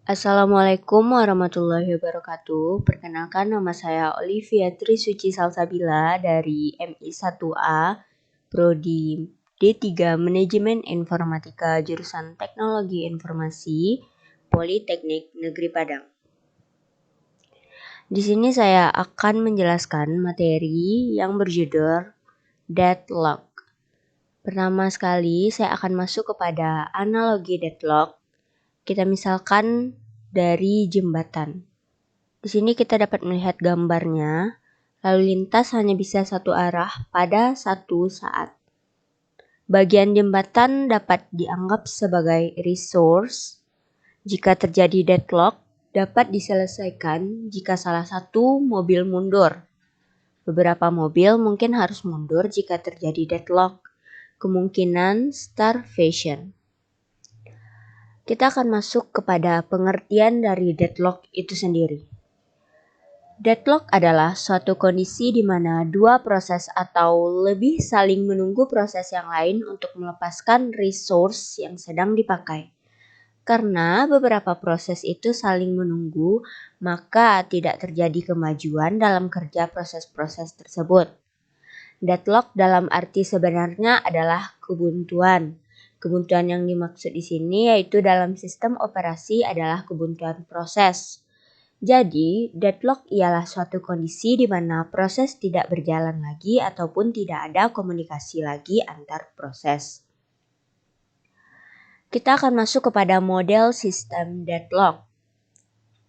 Assalamualaikum warahmatullahi wabarakatuh. Perkenalkan, nama saya Olivia Trisuci Salsabila dari MI 1A, Prodi D3 Manajemen Informatika jurusan Teknologi Informasi, Politeknik Negeri Padang. Di sini saya akan menjelaskan materi yang berjudul Deadlock. Pertama sekali, saya akan masuk kepada analogi deadlock. Kita misalkan dari jembatan. Di sini kita dapat melihat gambarnya, lalu lintas hanya bisa satu arah pada satu saat. Bagian jembatan dapat dianggap sebagai resource. Jika terjadi deadlock, dapat diselesaikan jika salah satu mobil mundur. Beberapa mobil mungkin harus mundur jika terjadi deadlock. Kemungkinan starvation. Kita akan masuk kepada pengertian dari deadlock itu sendiri. Deadlock adalah suatu kondisi di mana dua proses atau lebih saling menunggu proses yang lain untuk melepaskan resource yang sedang dipakai. Karena beberapa proses itu saling menunggu, maka tidak terjadi kemajuan dalam kerja proses-proses tersebut. Deadlock dalam arti sebenarnya adalah kebuntuan. Kebuntuan yang dimaksud di sini yaitu dalam sistem operasi adalah kebuntuan proses. Jadi, deadlock ialah suatu kondisi di mana proses tidak berjalan lagi ataupun tidak ada komunikasi lagi antar proses. Kita akan masuk kepada model sistem deadlock.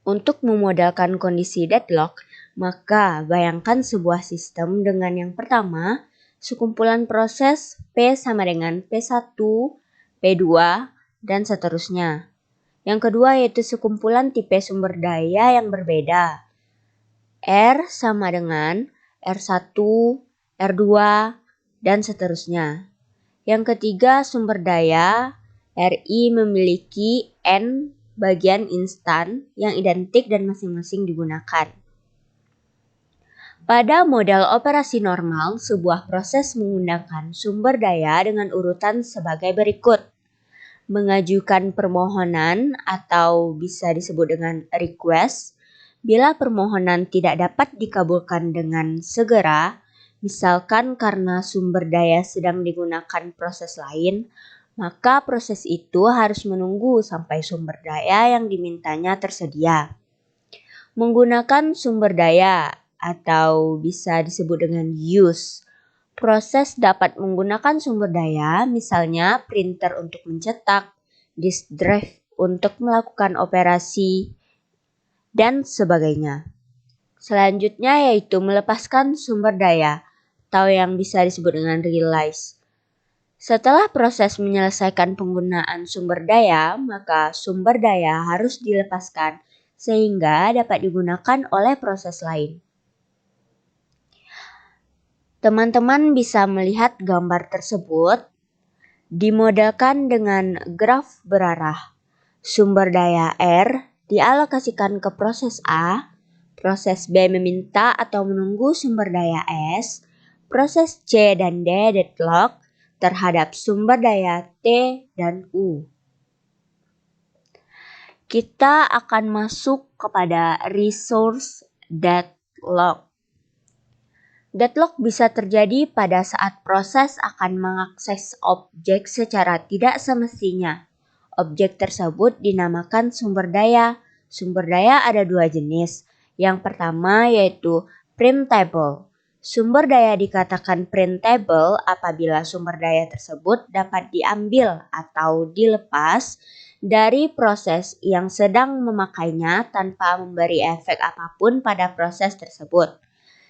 Untuk memodelkan kondisi deadlock, maka bayangkan sebuah sistem dengan yang pertama, sekumpulan proses P sama dengan P1, P2, dan seterusnya. Yang kedua yaitu sekumpulan tipe sumber daya yang berbeda. R sama dengan R1, R2, dan seterusnya. Yang ketiga sumber daya, RI memiliki N bagian instan yang identik dan masing-masing digunakan. Pada model operasi normal, sebuah proses menggunakan sumber daya dengan urutan sebagai berikut. Mengajukan permohonan atau bisa disebut dengan request. Bila permohonan tidak dapat dikabulkan dengan segera, misalkan karena sumber daya sedang digunakan proses lain, maka proses itu harus menunggu sampai sumber daya yang dimintanya tersedia. Menggunakan sumber daya atau bisa disebut dengan use. Proses dapat menggunakan sumber daya, misalnya printer untuk mencetak, disk drive untuk melakukan operasi, dan sebagainya. Selanjutnya yaitu melepaskan sumber daya, atau yang bisa disebut dengan release. Setelah proses menyelesaikan penggunaan sumber daya, maka sumber daya harus dilepaskan sehingga dapat digunakan oleh proses lain. Teman-teman bisa melihat gambar tersebut dimodelkan dengan graf berarah. Sumber daya R dialokasikan ke proses A, proses B meminta atau menunggu sumber daya S, proses C dan D deadlock terhadap sumber daya T dan U. Kita akan masuk kepada resource deadlock. Deadlock bisa terjadi pada saat proses akan mengakses objek secara tidak semestinya. Objek tersebut dinamakan sumber daya. Sumber daya ada dua jenis. Yang pertama yaitu printable. Sumber daya dikatakan printable apabila sumber daya tersebut dapat diambil atau dilepas dari proses yang sedang memakainya tanpa memberi efek apapun pada proses tersebut.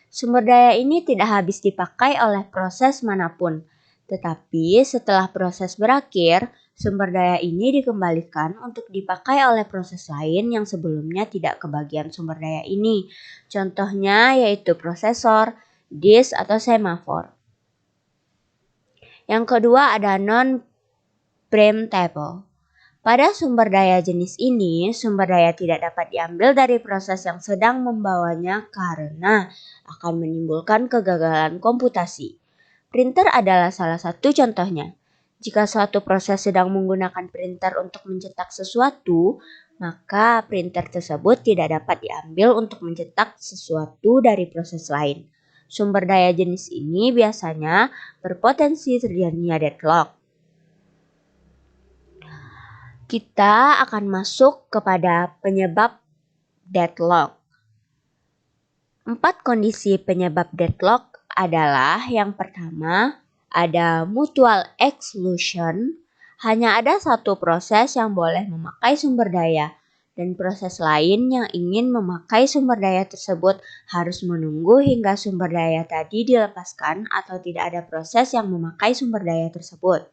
Sumber daya ini tidak habis dipakai oleh proses manapun, tetapi setelah proses berakhir, sumber daya ini dikembalikan untuk dipakai oleh proses lain yang sebelumnya tidak kebagian sumber daya ini. Contohnya yaitu prosesor, disk, atau semafor. Yang kedua ada non-preemptible. Pada sumber daya jenis ini, sumber daya tidak dapat diambil dari proses yang sedang membawanya karena akan menimbulkan kegagalan komputasi. Printer adalah salah satu contohnya. Jika suatu proses sedang menggunakan printer untuk mencetak sesuatu, maka printer tersebut tidak dapat diambil untuk mencetak sesuatu dari proses lain. Sumber daya jenis ini biasanya berpotensi terjadinya deadlock. Kita akan masuk kepada penyebab deadlock. 4 kondisi penyebab deadlock adalah yang pertama, ada mutual exclusion. Hanya ada satu proses yang boleh memakai sumber daya dan proses lain yang ingin memakai sumber daya tersebut harus menunggu hingga sumber daya tadi dilepaskan atau tidak ada proses yang memakai sumber daya tersebut.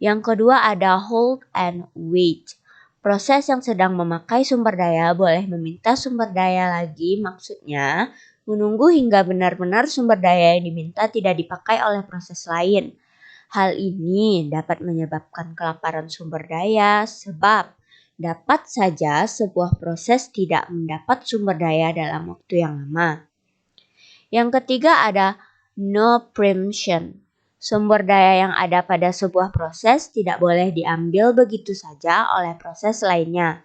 Yang kedua ada hold and wait. Proses yang sedang memakai sumber daya boleh meminta sumber daya lagi, maksudnya menunggu hingga benar-benar sumber daya yang diminta tidak dipakai oleh proses lain. Hal ini dapat menyebabkan kelaparan sumber daya sebab dapat saja sebuah proses tidak mendapat sumber daya dalam waktu yang lama. Yang ketiga ada no preemption. Sumber daya yang ada pada sebuah proses tidak boleh diambil begitu saja oleh proses lainnya.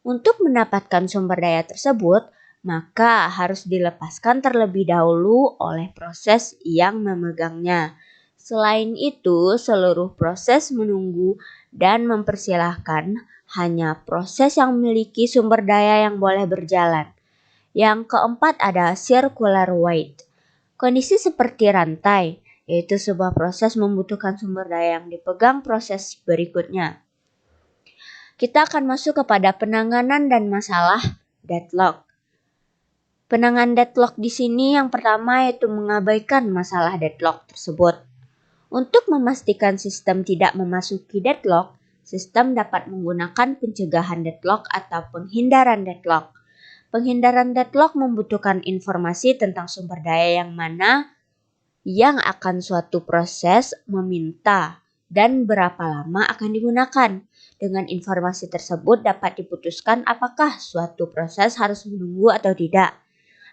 Untuk mendapatkan sumber daya tersebut, maka harus dilepaskan terlebih dahulu oleh proses yang memegangnya. Selain itu, seluruh proses menunggu dan mempersilahkan hanya proses yang memiliki sumber daya yang boleh berjalan. Yang keempat ada circular wait. Kondisi seperti rantai, yaitu sebuah proses membutuhkan sumber daya yang dipegang proses berikutnya. Kita akan masuk kepada penanganan dan masalah deadlock. Penanganan deadlock di sini yang pertama yaitu mengabaikan masalah deadlock tersebut. Untuk memastikan sistem tidak memasuki deadlock, sistem dapat menggunakan pencegahan deadlock atau penghindaran deadlock. Penghindaran deadlock membutuhkan informasi tentang sumber daya yang mana yang akan suatu proses meminta dan berapa lama akan digunakan. Dengan informasi tersebut dapat diputuskan apakah suatu proses harus menunggu atau tidak.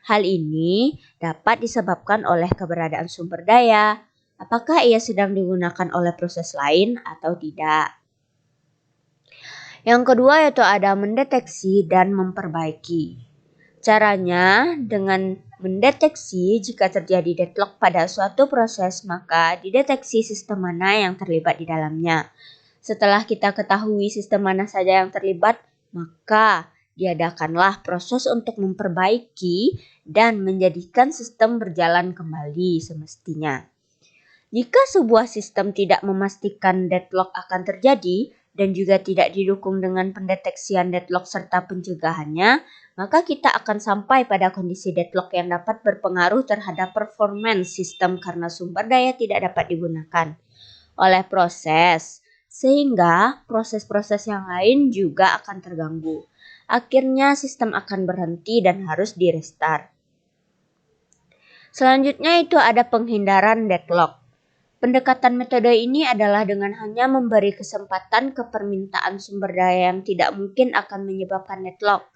Hal ini dapat disebabkan oleh keberadaan sumber daya, apakah ia sedang digunakan oleh proses lain atau tidak. Yang kedua yaitu ada mendeteksi dan memperbaiki. Caranya dengan mendeteksi jika terjadi deadlock pada suatu proses, maka dideteksi sistem mana yang terlibat di dalamnya. Setelah kita ketahui sistem mana saja yang terlibat, maka diadakanlah proses untuk memperbaiki dan menjadikan sistem berjalan kembali semestinya. Jika sebuah sistem tidak memastikan deadlock akan terjadi dan juga tidak didukung dengan pendeteksian deadlock serta pencegahannya, maka kita akan sampai pada kondisi deadlock yang dapat berpengaruh terhadap performance sistem karena sumber daya tidak dapat digunakan oleh proses, sehingga proses-proses yang lain juga akan terganggu. Akhirnya sistem akan berhenti dan harus di-restart. Selanjutnya itu ada penghindaran deadlock. Pendekatan metode ini adalah dengan hanya memberi kesempatan ke permintaan sumber daya yang tidak mungkin akan menyebabkan deadlock.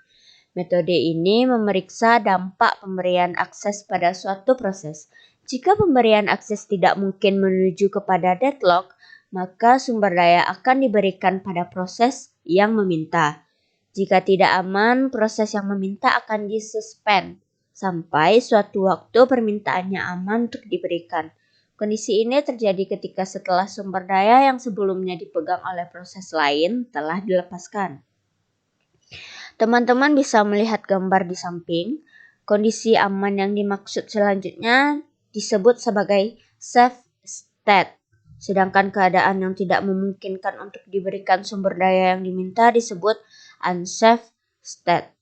Metode ini memeriksa dampak pemberian akses pada suatu proses. Jika pemberian akses tidak mungkin menuju kepada deadlock, maka sumber daya akan diberikan pada proses yang meminta. Jika tidak aman, proses yang meminta akan disuspend sampai suatu waktu permintaannya aman untuk diberikan. Kondisi ini terjadi ketika setelah sumber daya yang sebelumnya dipegang oleh proses lain telah dilepaskan. Teman-teman bisa melihat gambar di samping. Kondisi aman yang dimaksud selanjutnya disebut sebagai safe state. Sedangkan keadaan yang tidak memungkinkan untuk diberikan sumber daya yang diminta disebut unsafe state.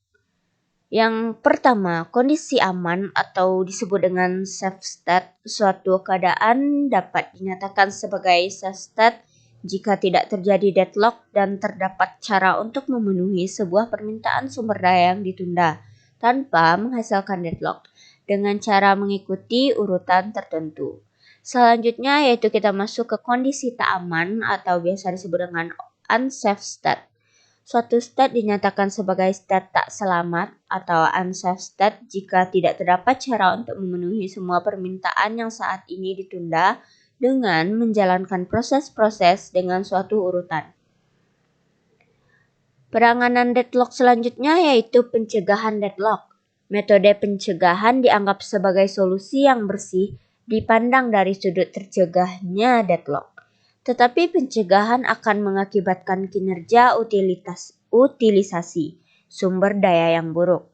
Yang pertama, kondisi aman atau disebut dengan safe state. Suatu keadaan dapat dinyatakan sebagai safe state jika tidak terjadi deadlock dan terdapat cara untuk memenuhi sebuah permintaan sumber daya yang ditunda tanpa menghasilkan deadlock dengan cara mengikuti urutan tertentu. Selanjutnya yaitu kita masuk ke kondisi tak aman atau biasa disebut dengan unsafe state. Suatu state dinyatakan sebagai state tak selamat atau unsafe state jika tidak terdapat cara untuk memenuhi semua permintaan yang saat ini ditunda dengan menjalankan proses-proses dengan suatu urutan. Penanganan deadlock selanjutnya yaitu pencegahan deadlock. Metode pencegahan dianggap sebagai solusi yang bersih dipandang dari sudut tercegahnya deadlock. Tetapi pencegahan akan mengakibatkan kinerja utilisasi sumber daya yang buruk.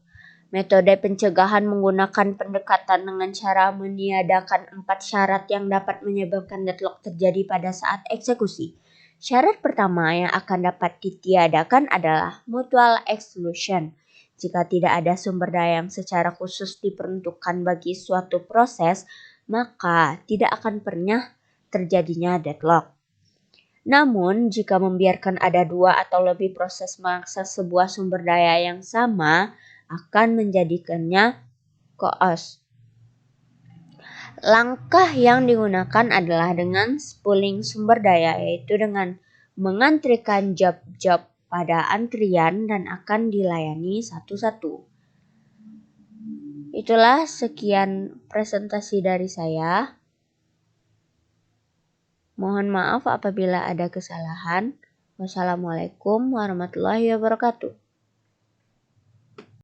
Metode pencegahan menggunakan pendekatan dengan cara meniadakan 4 syarat yang dapat menyebabkan deadlock terjadi pada saat eksekusi. Syarat pertama yang akan dapat ditiadakan adalah mutual exclusion. Jika tidak ada sumber daya yang secara khusus diperuntukkan bagi suatu proses, maka tidak akan pernah terjadinya deadlock. Namun, jika membiarkan ada 2 atau lebih proses mengakses sebuah sumber daya yang sama, akan menjadikannya koos. Langkah yang digunakan adalah dengan pooling sumber daya, yaitu dengan mengantrikan job-job pada antrian dan akan dilayani satu-satu. Itulah sekian presentasi dari saya. Mohon maaf apabila ada kesalahan. Wassalamualaikum warahmatullahi wabarakatuh.